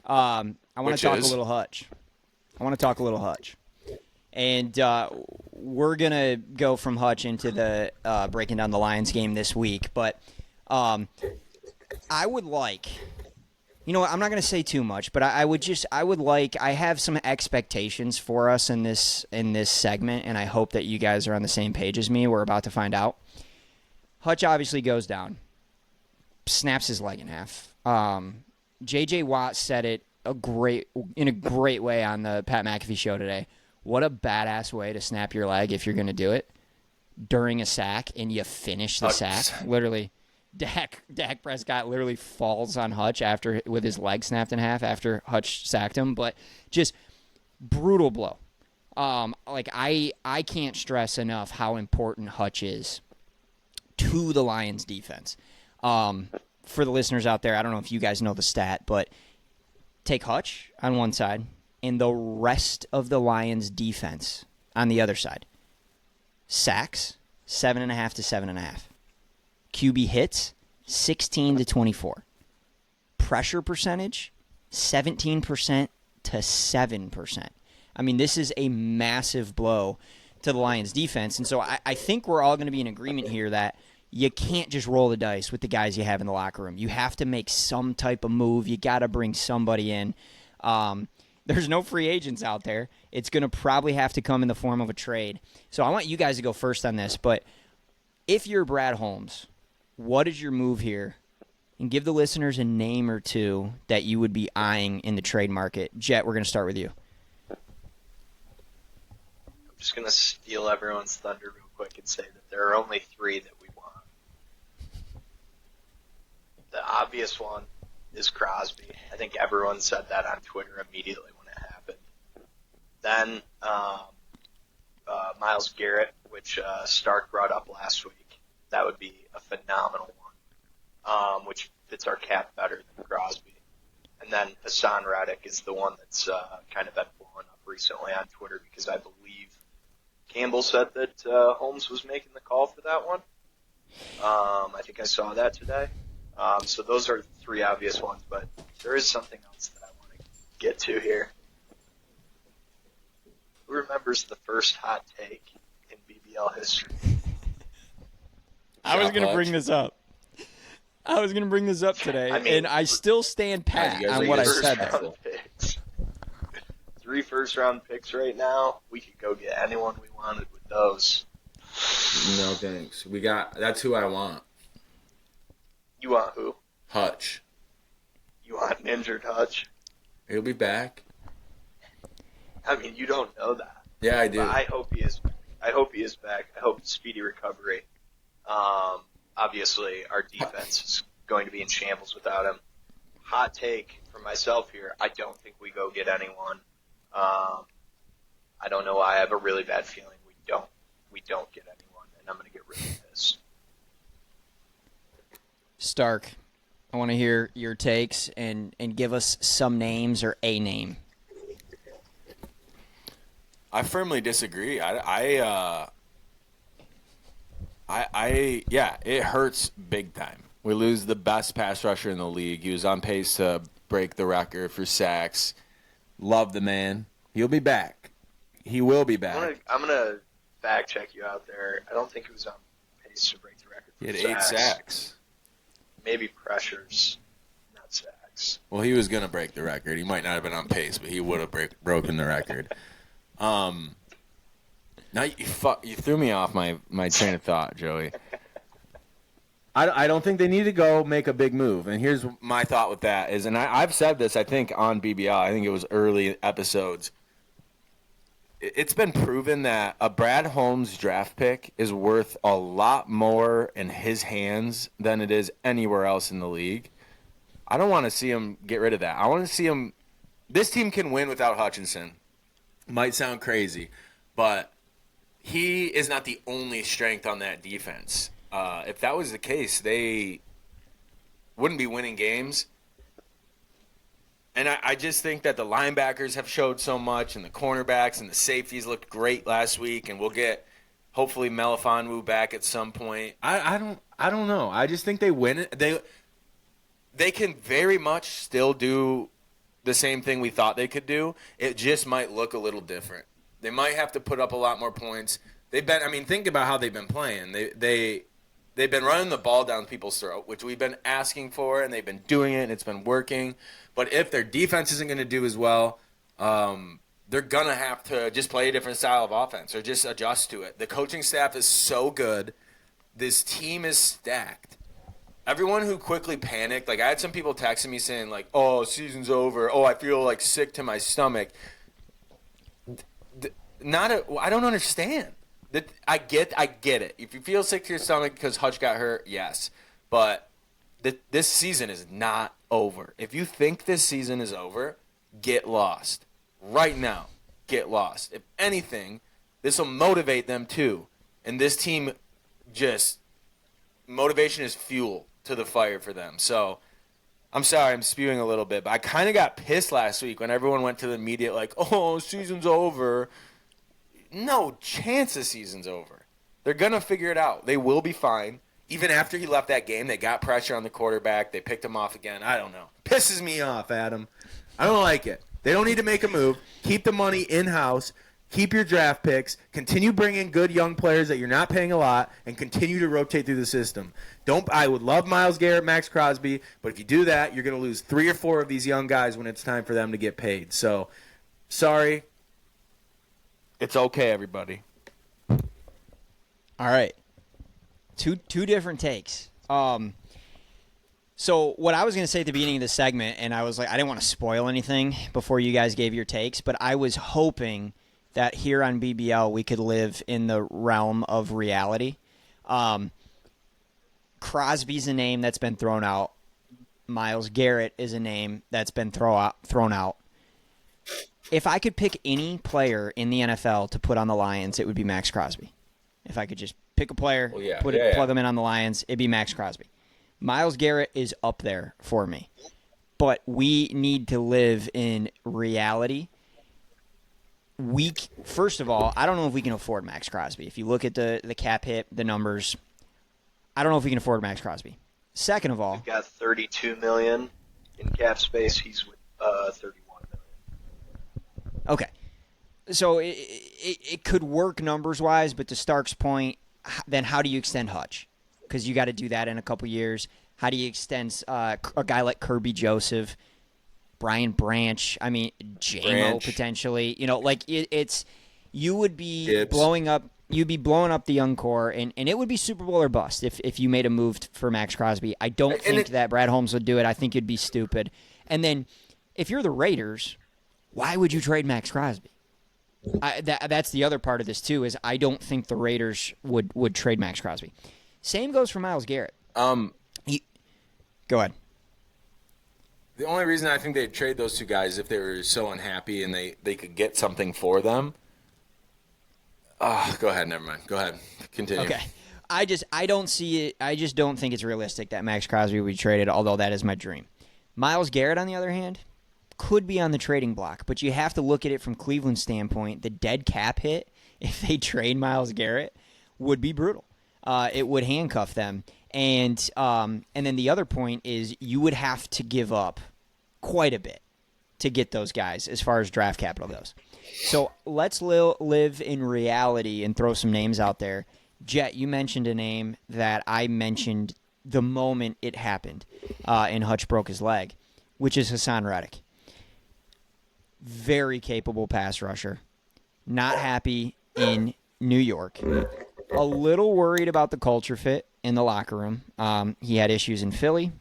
I want to talk a little Hutch. And we're going to go from Hutch into the breaking down the Lions game this week. But I would like, I'm not going to say too much, but I have some expectations for us in this segment, and I hope that you guys are on the same page as me. We're about to find out. Hutch obviously goes down, snaps his leg in half. J.J. Watt said it in a great way on the Pat McAfee show today. What a badass way to snap your leg if you're going to do it during a sack and you finish the sack. Literally, Dak Prescott literally falls on Hutch with his leg snapped in half after Hutch sacked him. But just brutal blow. I can't stress enough how important Hutch is to the Lions defense. For the listeners out there, I don't know if you guys know the stat, but take Hutch on one side and the rest of the Lions defense on the other side. Sacks, 7.5 to 7.5. QB hits, 16 to 24. Pressure percentage, 17% to 7%. I mean, this is a massive blow to the Lions defense. And so I think we're all going to be in agreement here that you can't just roll the dice with the guys you have in the locker room. You have to make some type of move. You got to bring somebody in. There's no free agents out there. It's going to probably have to come in the form of a trade. So I want you guys to go first on this. But if you're Brad Holmes, what is your move here? And give the listeners a name or two that you would be eyeing in the trade market. Jet, we're going to start with you. I'm just going to steal everyone's thunder real quick and say that there are only three that we want. The obvious one is Crosby. I think everyone said that on Twitter immediately when it happened. Then Myles Garrett, which Stark brought up last week. That would be a phenomenal one, which fits our cap better than Crosby. And then Hassan Reddick is the one that's kind of been blowing up recently on Twitter because I believe Campbell said that Holmes was making the call for that one. I think I saw that today. So those are three obvious ones, but there is something else that I want to get to here. Who remembers the first hot take in BBL history? I was going to bring this up. Today, and I still stand pat on what I said there. Picks. 3 first-round picks right now. We could go get anyone we wanted with those. No thanks. That's who I want. You want who? Hutch. You want an injured Hutch? He'll be back. I mean, you don't know that. Yeah, I do. But I hope he is back. I hope speedy recovery. Obviously, our defense is going to be in shambles without him. Hot take for myself here. I don't think we go get anyone. I don't know why. I have a really bad feeling we don't get anyone, and I'm going to get really pissed. Stark, I want to hear your takes and give us some names or a name. I firmly disagree. It hurts big time. We lose the best pass rusher in the league. He was on pace to break the record for sacks. Love the man. He'll be back. He will be back. I'm gonna fact check you out there. I don't think he was on pace to break the record for sacks. He had 8 sacks. Maybe pressures, not sacks. Well, he was gonna break the record. He might not have been on pace, but he would have broken the record. Now you threw me off my train of thought, Joey. I don't think they need to go make a big move. And here's my thought with that is, and I've said this, I think, on BBL. I think it was early episodes. It's been proven that a Brad Holmes draft pick is worth a lot more in his hands than it is anywhere else in the league. I don't want to see him get rid of that. I want to see him – this team can win without Hutchinson. Might sound crazy, but he is not the only strength on that defense. If that was the case, they wouldn't be winning games. And I just think that the linebackers have showed so much, and the cornerbacks and the safeties looked great last week, and we'll get hopefully Melifonwu back at some point. I don't know. I just think they win it. They can very much still do the same thing we thought they could do. It just might look a little different. They might have to put up a lot more points. Think about how they've been playing. They've been running the ball down people's throat, which we've been asking for, and they've been doing it, and it's been working. But if their defense isn't going to do as well, they're going to have to just play a different style of offense or just adjust to it. The coaching staff is so good. This team is stacked. Everyone who quickly panicked, like I had some people texting me saying like, "Oh, season's over. Oh, I feel like sick to my stomach." I don't understand. I get it. If you feel sick to your stomach because Hutch got hurt, yes. But this season is not over. If you think this season is over, get lost. Right now, get lost. If anything, this will motivate them too. And this team motivation is fuel to the fire for them. So I'm sorry I'm spewing a little bit, but I kind of got pissed last week when everyone went to the media like, "Oh, season's over." No chance the season's over. They're going to figure it out. They will be fine. Even after he left that game, they got pressure on the quarterback. They picked him off again. I don't know. Pisses me off, Adam. I don't like it. They don't need to make a move. Keep the money in-house. Keep your draft picks. Continue bringing good young players that you're not paying a lot, and continue to rotate through the system. I would love Myles Garrett, Max Crosby, but if you do that, you're going to lose 3 or 4 of these young guys when it's time for them to get paid. So, sorry. It's okay, everybody. All right. Two different takes. So what I was going to say at the beginning of the segment, and I was like, I didn't want to spoil anything before you guys gave your takes, but I was hoping that here on BBL we could live in the realm of reality. Crosby's a name that's been thrown out. Myles Garrett is a name that's been thrown out. If I could pick any player in the NFL to put on the Lions, it would be Max Crosby. If I could just pick a player, plug him in on the Lions, it'd be Max Crosby. Myles Garrett is up there for me. But we need to live in reality. First of all, I don't know if we can afford Max Crosby. If you look at the cap hit, the numbers, I don't know if we can afford Max Crosby. Second of all, we've got $32 million in cap space. He's with $31 million. Okay. So it could work numbers-wise, but to Stark's point, then how do you extend Hutch? Because you got to do that in a couple years. How do you extend a guy like Kirby Joseph, Brian Branch? I mean, JMO potentially. You know, like you would be Gibbs. blowing up. You'd be blowing up the young core, and it would be Super Bowl or bust if you made a move for Max Crosby. I don't think that Brad Holmes would do it. I think it'd be stupid. And then if you're the Raiders, why would you trade Max Crosby? That's the other part of this, too, is I don't think the Raiders would trade Max Crosby. Same goes for Myles Garrett. Go ahead. The only reason I think they'd trade those two guys is if they were so unhappy and they could get something for them. Go ahead. Never mind. Go ahead. Continue. Okay. I don't see it. I just don't think it's realistic that Max Crosby would be traded, although that is my dream. Myles Garrett, on the other hand, could be on the trading block, but you have to look at it from Cleveland's standpoint. The dead cap hit, if they trade Myles Garrett, would be brutal. It would handcuff them. And then the other point is you would have to give up quite a bit to get those guys as far as draft capital goes. So let's live in reality and throw some names out there. Jet, you mentioned a name that I mentioned the moment it happened and Hutch broke his leg, which is Hassan Reddick. Very capable pass rusher. Not happy in New York. A little worried about the culture fit in the locker room. He had issues in Philly.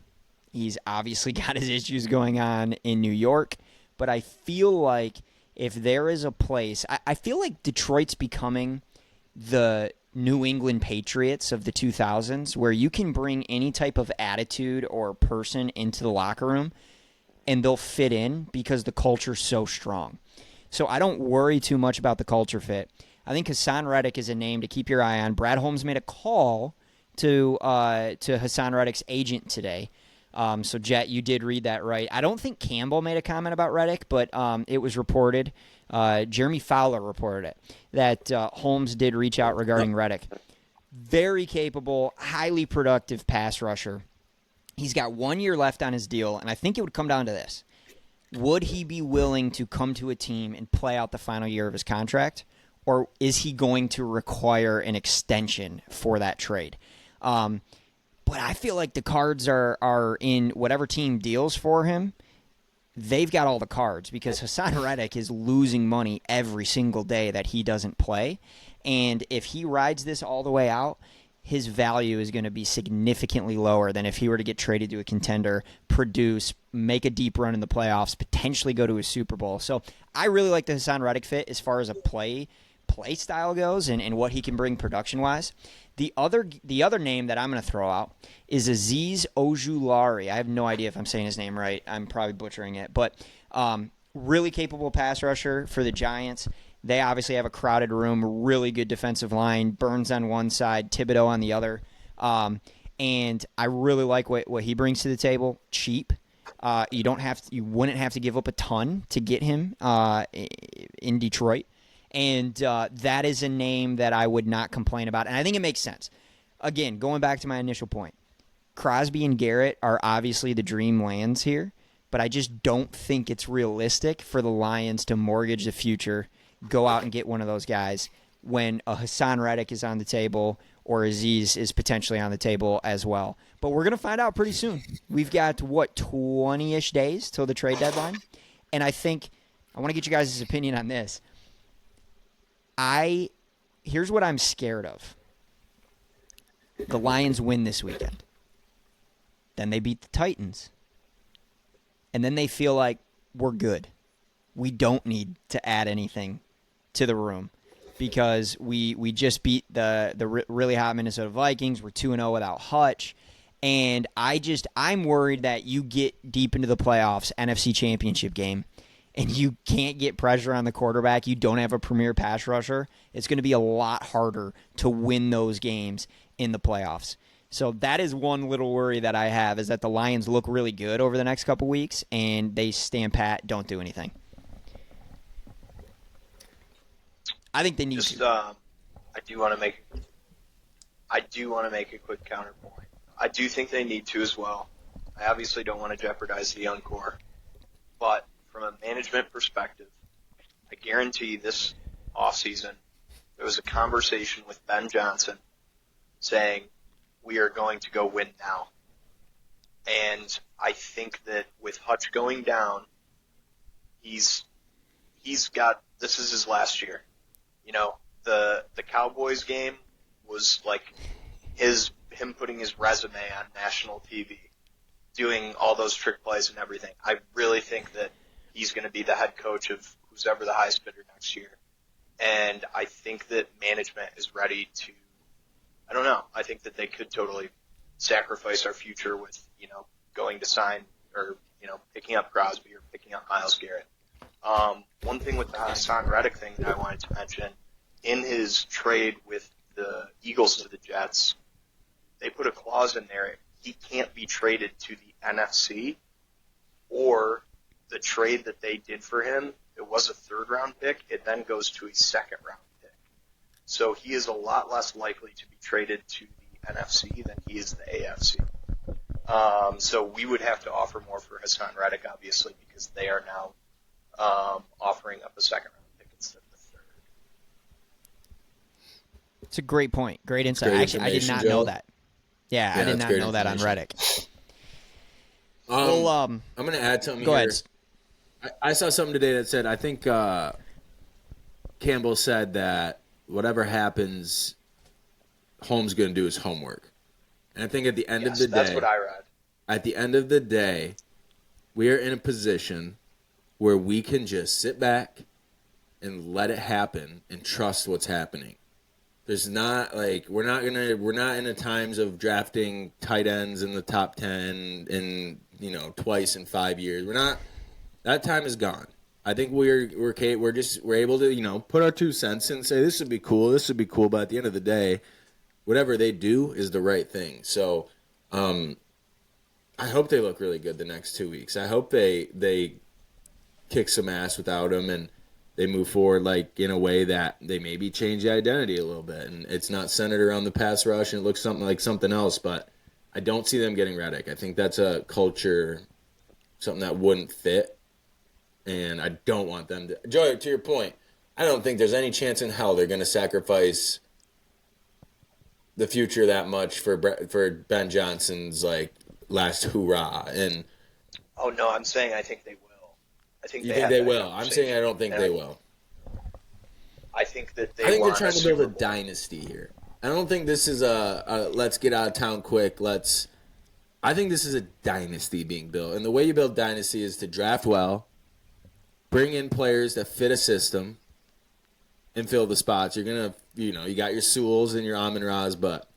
He's obviously got his issues going on in New York. But I feel like if there is a place, I feel like Detroit's becoming the New England Patriots of the 2000s, where you can bring any type of attitude or person into the locker room and they'll fit in because the culture's so strong. So I don't worry too much about the culture fit. I think Hassan Reddick is a name to keep your eye on. Brad Holmes made a call to Hassan Reddick's agent today. So, Jet, you did read that right. I don't think Campbell made a comment about Reddick, but it was reported. Jeremy Fowler reported it, that Holmes did reach out regarding Reddick. Very capable, highly productive pass rusher. He's got 1 year left on his deal, and I think it would come down to this. would he be willing to come to a team and play out the final year of his contract, or is he going to require an extension for that trade? But I feel like the cards are in whatever team deals for him. They've got all the cards because Hassan Reddick is losing money every single day that he doesn't play. And if he rides this all the way out, his value is going to be significantly lower than if he were to get traded to a contender, produce, make a deep run in the playoffs, potentially go to a Super Bowl. So I really like the Hassan Reddick fit as far as a play style goes and what he can bring production-wise. The other name that I'm going to throw out is Azeez Ojulari. I have no idea if I'm saying his name right. I'm probably butchering it. But really capable pass rusher for the Giants. They obviously have a crowded room, really good defensive line, Burns on one side, Thibodeau on the other. And I really like what he brings to the table. Cheap. You wouldn't have to give up a ton to get him in Detroit. And that is a name that I would not complain about. And I think it makes sense. Again, going back to my initial point, Crosby and Garrett are obviously the dream lands here, but I just don't think it's realistic for the Lions to mortgage the future, go out and get one of those guys when a Hassan Reddick is on the table or Azeez is potentially on the table as well. But we're going to find out pretty soon. We've got, 20-ish days till the trade deadline? And I think I want to get you guys' opinion on this. Here's what I'm scared of. The Lions win this weekend. Then they beat the Titans. And then they feel like we're good. We don't need to add anything to the room because we just beat the really hot Minnesota Vikings. We're 2-0 without Hutch. And I'm worried that you get deep into the playoffs, NFC Championship game, and you can't get pressure on the quarterback, you don't have a premier pass rusher, it's going to be a lot harder to win those games in the playoffs. So that is one little worry that I have, is that the Lions look really good over the next couple weeks, and they stand pat, don't do anything. I think they need to. I do want to make a quick counterpoint. I do think they need to as well. I obviously don't want to jeopardize the young core, but from a management perspective, I guarantee this offseason there was a conversation with Ben Johnson saying, we are going to go win now. And I think that with Hutch going down, he's got, this is his last year. You know, the Cowboys game was like him putting his resume on national TV, doing all those trick plays and everything. I really think that he's going to be the head coach of who's ever the highest bidder next year. And I think that management is ready to, I don't know, I think that they could totally sacrifice our future with, going to sign or, picking up Crosby or picking up Myles Garrett. One thing with the Hassan Reddick thing that I wanted to mention, in his trade with the Eagles to the Jets, they put a clause in there, he can't be traded to the NFC, or the trade that they did for him, it was a third-round pick, it then goes to a second-round pick. So he is a lot less likely to be traded to the NFC than he is the AFC. So we would have to offer more for Hassan Reddick, obviously, because they are now offering up a second-round pick instead of the third. It's a great point. Great insight. Great Actually, I did not Joe. know that. Yeah, I did not know that on Reddick. Well, I'm going to add something go here. ahead. I saw something today that said, I think Campbell said that whatever happens, Holmes going to do his homework. And I think at the end of the day, that's what I read. At the end of the day, we are in a position where we can just sit back and let it happen and trust what's happening. There's not we're not in the times of drafting tight ends in the top 10 in twice in 5 years. That time is gone. I think we're able to put our 2 cents in and say this would be cool, but at the end of the day, whatever they do is the right thing. So I hope they look really good the next 2 weeks. I hope they kick some ass without him and they move forward in a way that they maybe change the identity a little bit. And it's not centered around the pass rush and it looks something else, but I don't see them getting Reddick. I think that's a culture, something that wouldn't fit and I don't want them to. Joey, to your point, I don't think there's any chance in hell they're going to sacrifice the future that much for Ben Johnson's like last hoorah. And oh no, I'm saying I think they will. I think you think they will. I'm saying I don't think they will. I think that they. I think they're trying to build a dynasty here. I don't think this is a let's get out of town quick. I think this is a dynasty being built, and the way you build dynasty is to draft well, bring in players that fit a system, and fill the spots. You're gonna, you got your Sewells and your Amon-Ra's, but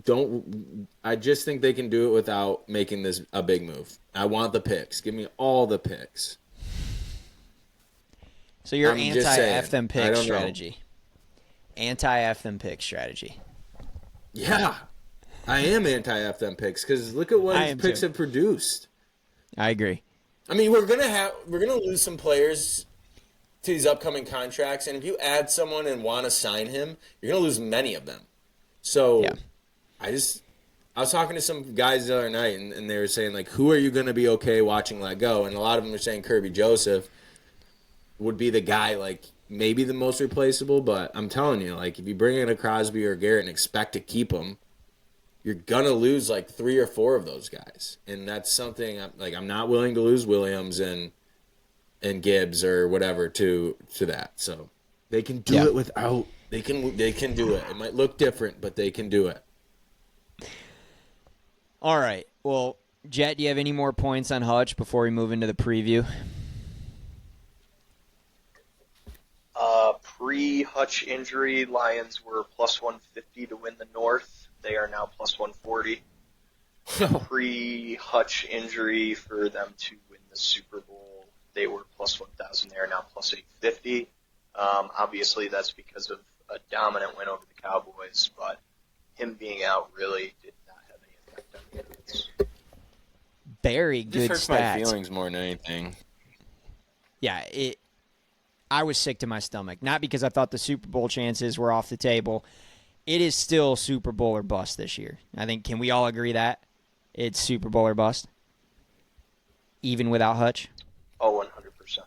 don't. I just think they can do it without making this a big move. I want the picks. Give me all the picks. So you're anti-F them pick strategy. Anti-F them pick strategy. Yeah, I am anti-F them picks because look at what his picks have produced. I agree. I mean, we're gonna lose some players to these upcoming contracts, and if you add someone and want to sign him, you're gonna lose many of them. So, yeah. I was talking to some guys the other night, and they were saying like, who are you gonna be okay watching let go? And a lot of them are saying Kirby Joseph would be the guy, like maybe the most replaceable. But I'm telling you, like if you bring in a Crosby or Garrett and expect to keep them, you're gonna lose like 3 or 4 of those guys, and that's something I'm not willing to lose Williams and Gibbs or whatever to that. So they can do it without. They can do it. It might look different, but they can do it. All right. Well, Jet, do you have any more points on Hutch before we move into the preview? Pre-Hutch injury, Lions were plus 150 to win the North. They are now plus 140. Pre-Hutch injury for them to win the Super Bowl, they were plus 1,000. They are now plus 850. Obviously, that's because of a dominant win over the Cowboys, but him being out really did not have any effect on the defense. Very good hurts stats. My feelings more than anything. Yeah, I was sick to my stomach. Not because I thought the Super Bowl chances were off the table. It is still Super Bowl or bust this year. I think, can we all agree that? It's Super Bowl or bust? Even without Hutch? Oh, 100%. All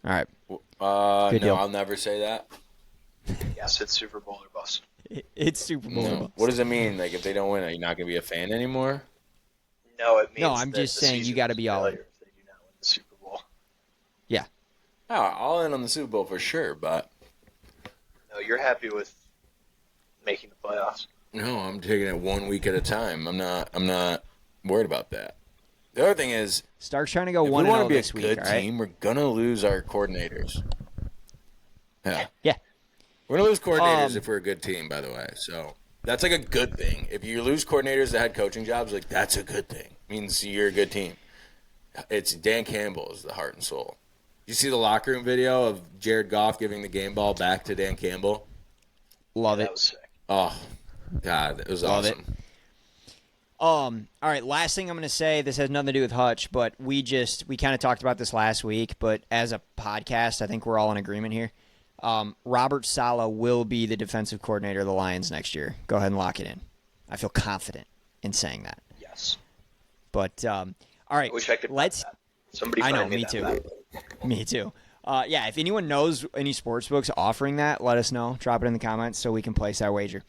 right. No, deal. I'll never say that. Yes, it's Super Bowl or bust. It's Super Bowl or bust. What does it mean? Like, if they don't win, are you not going to be a fan anymore? No, it means I'm just saying you got to be all in. If they do not win the Super Bowl. Yeah. Oh, all in on the Super Bowl for sure, but No, you're happy with making the playoffs. no, I'm taking it 1 week at a time. I'm not worried about that. The other thing is, Stark's trying to go if 1-0 we want to be this a week, good all right? team, we're gonna lose our coordinators. Yeah. We're gonna lose coordinators if we're a good team, by the way. So that's like a good thing. If you lose coordinators that had coaching jobs, like that's a good thing. It means you're a good team. It's Dan Campbell is the heart and soul. You see the locker room video of Jared Goff giving the game ball back to Dan Campbell? Love it. That was sick. Oh, God, it was Love awesome. All right, last thing I'm going to say, this has nothing to do with Hutch, but we kind of talked about this last week, but as a podcast, I think we're all in agreement here. Robert Saleh will be the defensive coordinator of the Lions next year. Go ahead and lock it in. I feel confident in saying that. Yes. But, all right. I wish I could. Let's. Somebody I know, find me that too. back. Me too. Yeah, if anyone knows any sports books offering that, let us know. Drop it in the comments so we can place our wager.